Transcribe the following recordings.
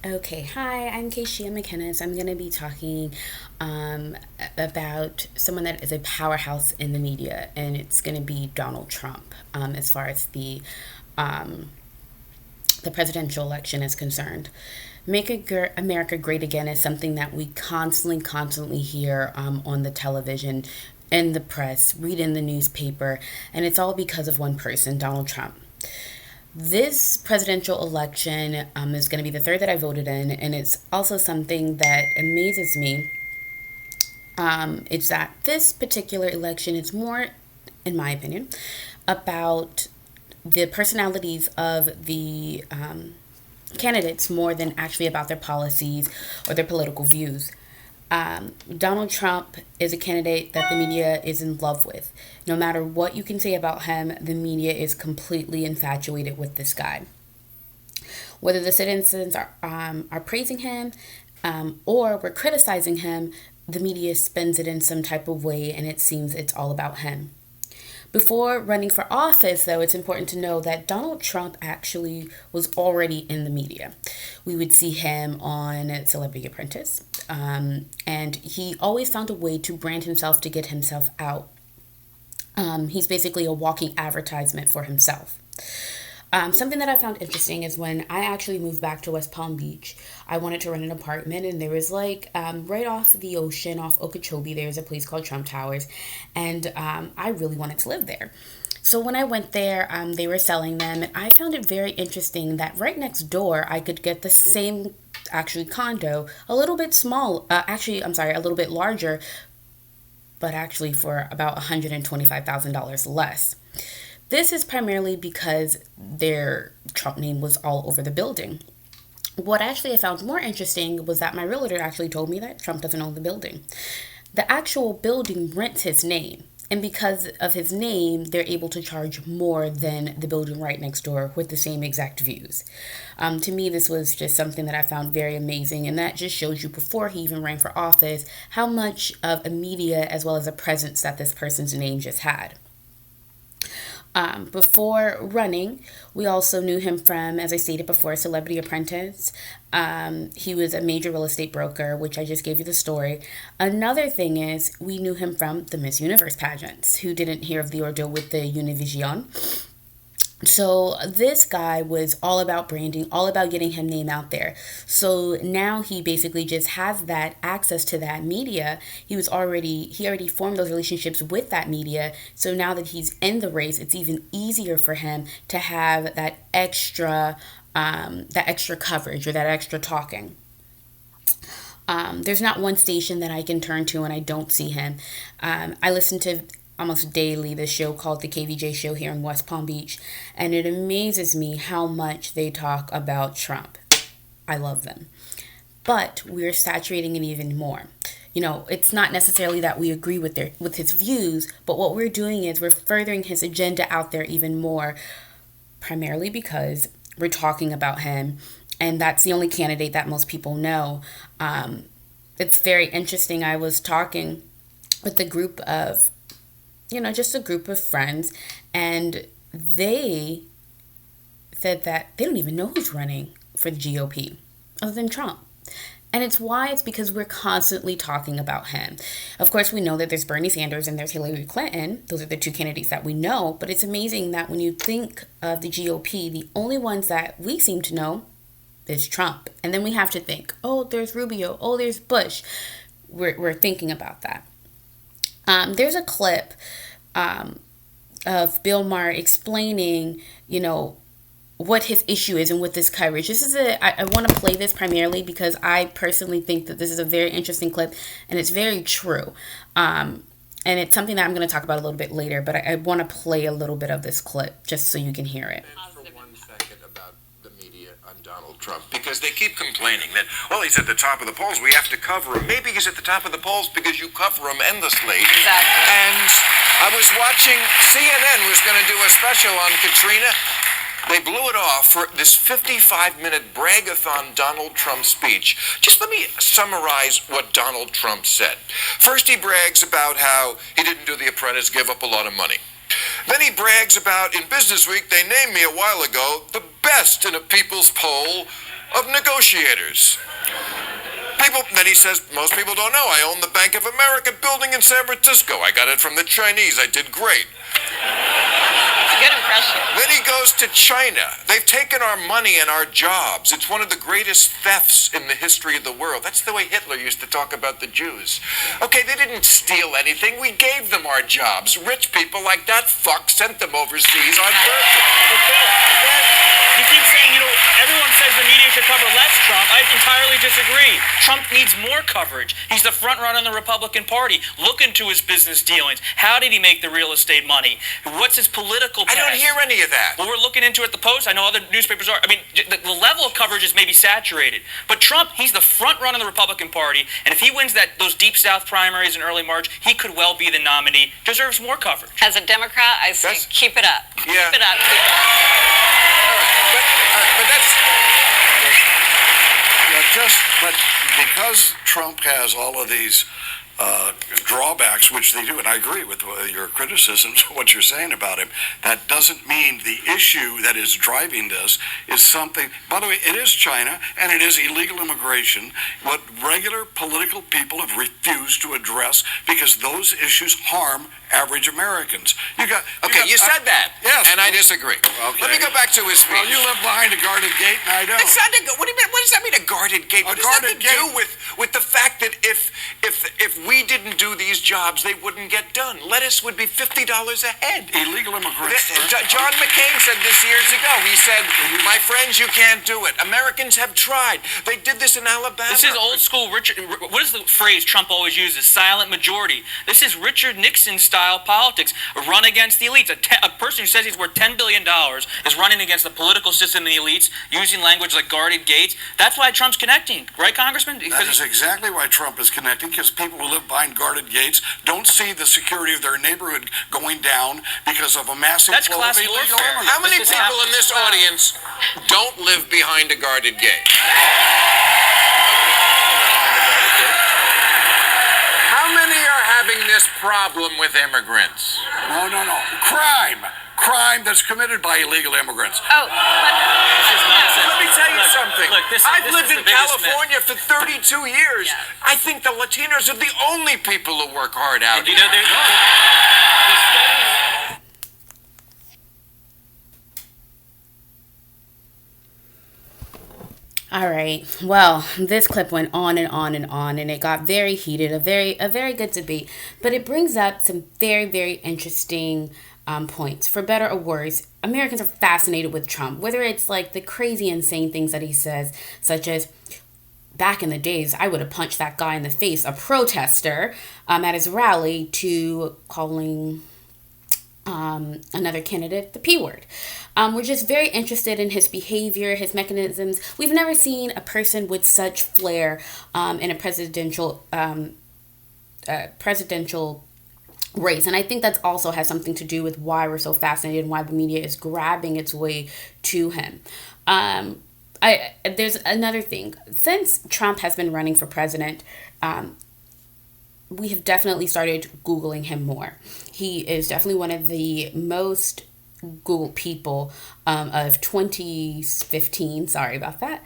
Okay, hi, I'm Keishia McKinnis. I'm going to be talking about someone that is a powerhouse in the media, and it's going to be Donald Trump as far as um, the presidential election is concerned. America Great Again is something that we constantly hear on the television, in the press, read in the newspaper, and it's all because of one person, Donald Trump. This presidential election is going to be the third that I voted in, and it's also something that amazes me. It's that this particular election is more, in my opinion, about the personalities of the candidates more than actually about their policies or their political views. Donald Trump is a candidate that the media is in love with. No matter what you can say about him, the media is completely infatuated with this guy. Whether the citizens are praising him or we're criticizing him, the media spins it in some type of way and it seems it's all about him. Before running for office, though, it's important to know that Donald Trump actually was already in the media. We would see him on Celebrity Apprentice, and he always found a way to brand himself to get himself out. He's basically a walking advertisement for himself. Something that I found interesting is when I actually moved back to West Palm Beach, I wanted to rent an apartment, and there was right off the ocean, off Okeechobee, there's a place called Trump Towers, and I really wanted to live there. So when I went there, they were selling them, and I found it very interesting that right next door I could get the same actually condo, a little bit small, I'm sorry, a little bit larger, but actually for about $125,000 less. This is primarily because their Trump name was all over the building. What actually I found more interesting was that my realtor actually told me that Trump doesn't own the building. The actual building rents his name. And because of his name, they're able to charge more than the building right next door with the same exact views. To me, this was just something that I found very amazing. And that just shows you before he even ran for office how much of a media as well as a presence that this person's name just had. Before running, we also knew him from, as I stated before, Celebrity Apprentice. He was a major real estate broker, which I just gave you the story. Another thing is, we knew him from the Miss Universe pageants. Who didn't hear of the ordeal with the Univision? So this guy was all about branding, all about getting his name out there. So now he basically just has that access to that media. He already formed those relationships with that media. So now that he's in the race, it's even easier for him to have that extra coverage or that extra talking. There's not one station that I can turn to and I don't see him. I listen to almost daily the show called the KVJ Show here in West Palm Beach, and it amazes me how much they talk about Trump. I love them. But we're saturating it even more. You know, it's not necessarily that we agree with his views, but what we're doing is we're furthering his agenda out there even more, primarily because we're talking about him, and that's the only candidate that most people know. It's very interesting. I was talking with a group of just a group of friends, and they said that they don't even know who's running for the GOP other than Trump. And it's because we're constantly talking about him. Of course, we know that there's Bernie Sanders and there's Hillary Clinton. Those are the two candidates that we know. But it's amazing that when you think of the GOP, the only ones that we seem to know is Trump. And then we have to think, oh, there's Rubio. Oh, there's Bush. We're thinking about that. There's a clip of Bill Maher explaining, what his issue is and what this coverage. I want to play this primarily because I personally think that this is a very interesting clip and it's very true. And it's something that I'm going to talk about a little bit later, but I want to play a little bit of this clip just so you can hear it. For 1 second about the media on Donald Trump, because they keep complaining that, well, he's at the top of the polls, we have to cover him. Maybe he's at the top of the polls because you cover him endlessly. Exactly. And I was watching, CNN was going to do a special on Katrina. They blew it off for this 55-minute brag-a-thon Donald Trump speech. Just let me summarize what Donald Trump said. First, he brags about how he didn't do The Apprentice, gave up a lot of money. Then he brags about, in Business Week, they named me a while ago the best in a people's poll of negotiators. Then he says, most people don't know, I own the Bank of America building in San Francisco. I got it from the Chinese. I did great. Good impression. Then he goes to China. They've taken our money and our jobs. It's one of the greatest thefts in the history of the world. That's the way Hitler used to talk about the Jews. Okay, they didn't steal anything. We gave them our jobs. Rich people like that fuck sent them overseas on purpose. You keep saying, everyone says the media should cover less Trump. I entirely disagree. Trump needs more coverage. He's the front runner in the Republican Party. Look into his business dealings. How did he make the real estate money? What's his political I don't hear any of that. Well, we're looking into it at the Post. I know other newspapers are. I mean, the level of coverage is maybe saturated. But Trump, he's the front runner in the Republican Party. And if he wins those Deep South primaries in early March, he could well be the nominee. Deserves more coverage. As a Democrat, I say keep it up. Yeah. Keep it up. Keep it up. But that's... But because Trump has all of these drawbacks, which they do, and I agree with your criticisms, what you're saying about him, that doesn't mean the issue that is driving this is something, by the way, it is China, and it is illegal immigration, what regular political people have refused to address because those issues harm average Americans. You said that. Yes. And I disagree. Okay. Let me go back to his speech. Well, you live behind a guarded gate, and I don't. It's not what do you mean? What does that mean, a guarded gate? What does that have to do with the fact that if we didn't do these jobs, they wouldn't get done? Lettuce would be $50 a head. Illegal immigrants. John McCain said this years ago. He said, "My friends, you can't do it. Americans have tried. They did this in Alabama." This is old school Richard. What is the phrase Trump always uses? Silent majority. This is Richard Nixon style politics. Run against the elites. A person who says he's worth $10 billion is running against the political system and the elites, using language like guarded gates. That's why Trump's connecting, right, Congressman? That is exactly why Trump is connecting, because people who live behind guarded gates don't see the security of their neighborhood going down because of a massive That's flow of class illegal warfare. immigrants. How many people in this audience don't live behind a guarded gate? How many are having this problem with immigrants? No. Crime that's committed by illegal immigrants. Oh, This is nonsense. Let me tell you something. Look, I've this lived is in the biggest myth. California for 32 years. Yeah. I think the Latinos are the only people who work hard out You here. know, All right. Well, this clip went on and on and on, and it got very heated. A very good debate, but it brings up some very interesting points. For better or worse, Americans are fascinated with Trump, whether it's like the crazy, insane things that he says, such as, back in the days, I would have punched that guy in the face, a protester, at his rally, to calling another candidate the P word. We're just very interested in his behavior, his mechanisms. We've never seen a person with such flair in a presidential race. And I think that also has something to do with why we're so fascinated and why the media is grabbing its way to him. There's another thing. Since Trump has been running for president, we have definitely started Googling him more. He is definitely one of the most Googled people of 2015. Sorry about that.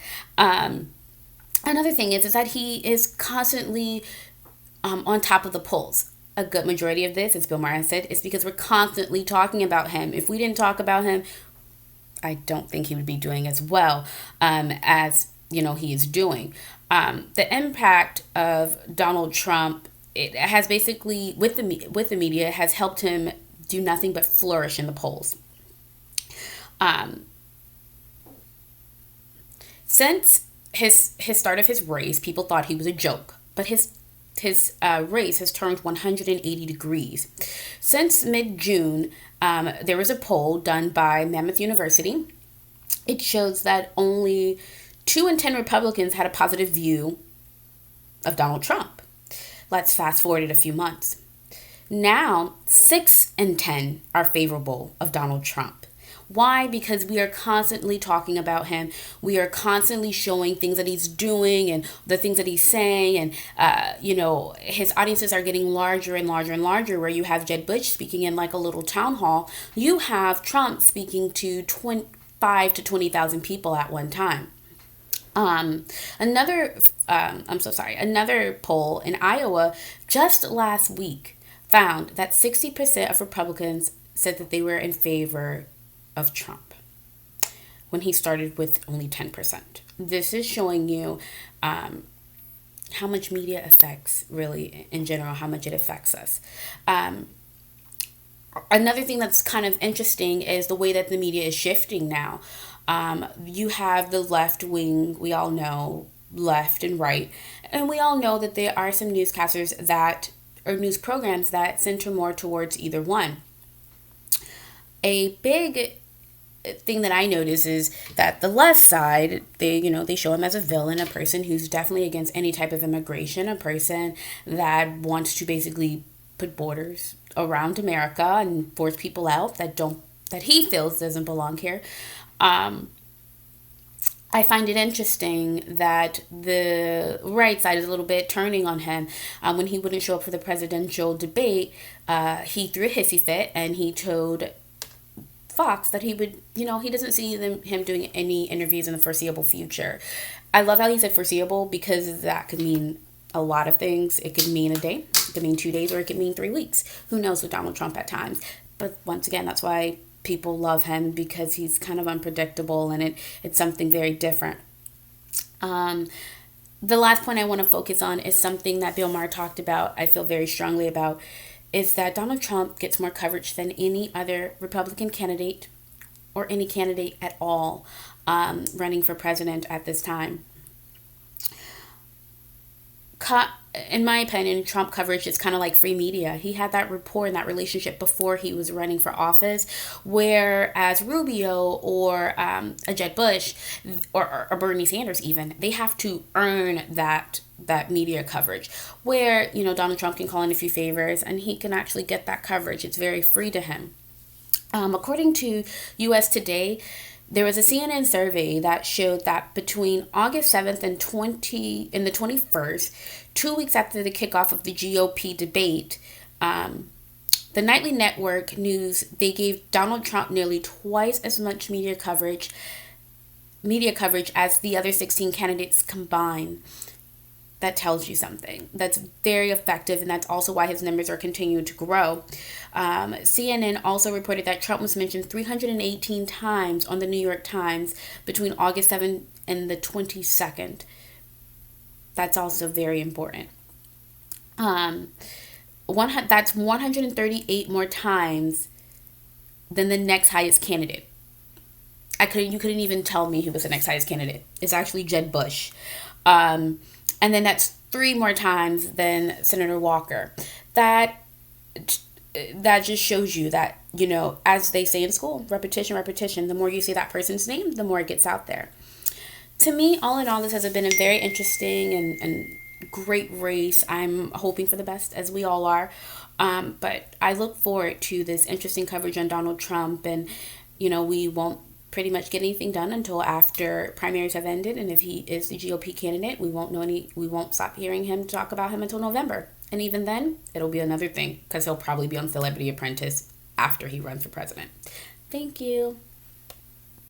Another thing is that he is constantly on top of the polls. A good majority of this, as Bill Maher said, is because we're constantly talking about him. If we didn't talk about him, I don't think he would be doing as well as he is doing. The impact of Donald Trump, it has basically with the media has helped him do nothing but flourish in the polls. Since his start of his race, people thought he was a joke, but his race has turned 180 degrees. Since mid-June, there was a poll done by Monmouth University. It shows that only 2 in 10 Republicans had a positive view of Donald Trump. Let's fast forward it a few months. Now, 6 in 10 are favorable of Donald Trump. Why? Because we are constantly talking about him. We are constantly showing things that he's doing and the things that he's saying. And, his audiences are getting larger and larger and larger, where you have Jeb Bush speaking in like a little town hall. You have Trump speaking to 5 to 20,000 people at one time. Another poll in Iowa just last week found that 60% of Republicans said that they were in favor of Trump when he started with only 10%. This is showing you how much media affects, really, in general, how much it affects us. Another thing that's kind of interesting is the way that the media is shifting now. You have the left wing, we all know, left and right, and we all know that there are some newscasters or news programs that center more towards either one. A big thing that I notice is that the left side, they show him as a villain, a person who's definitely against any type of immigration, a person that wants to basically put borders around America and force people out that he feels doesn't belong here. I find it interesting that the right side is a little bit turning on him. When he wouldn't show up for the presidential debate, he threw a hissy fit and he told Fox that he would, he doesn't see him doing any interviews in the foreseeable future. I love how he said foreseeable because that could mean a lot of things. It could mean a day, it could mean 2 days, or it could mean 3 weeks. Who knows with Donald Trump at times. But once again, that's why people love him, because he's kind of unpredictable and it's something very different. The last point I want to focus on is something that Bill Maher talked about, I feel very strongly about, is that Donald Trump gets more coverage than any other Republican candidate or any candidate at all running for president at this time. In my opinion, Trump coverage is kind of like free media. He had that rapport and that relationship before he was running for office, whereas Rubio or a Jeb Bush or Bernie Sanders even, they have to earn that media coverage, where Donald Trump can call in a few favors and he can actually get that coverage. It's very free to him. According to US Today, there was a CNN survey that showed that between August 7th and the 21st, 2 weeks after the kickoff of the GOP debate, the nightly network news, they gave Donald Trump nearly twice as much media coverage as the other 16 candidates combined. That tells you something. That's very effective, and that's also why his numbers are continuing to grow. CNN also reported that Trump was mentioned 318 times on the New York Times between August 7th and the 22nd. That's also very important. That's 138 more times than the next highest candidate. You couldn't even tell me who was the next highest candidate. It's actually Jeb Bush. And then that's 3 more times than Senator Walker. That just shows you that, as they say in school, repetition. The more you say that person's name, the more it gets out there. To me, all in all, this has been a very interesting and great race. I'm hoping for the best, as we all are. But I look forward to this interesting coverage on Donald Trump. And, we won't pretty much get anything done until after primaries have ended, and if he is the GOP candidate, we won't stop hearing him talk about him until November. And even then, it'll be another thing, because he'll probably be on Celebrity Apprentice after he runs for president. Thank you.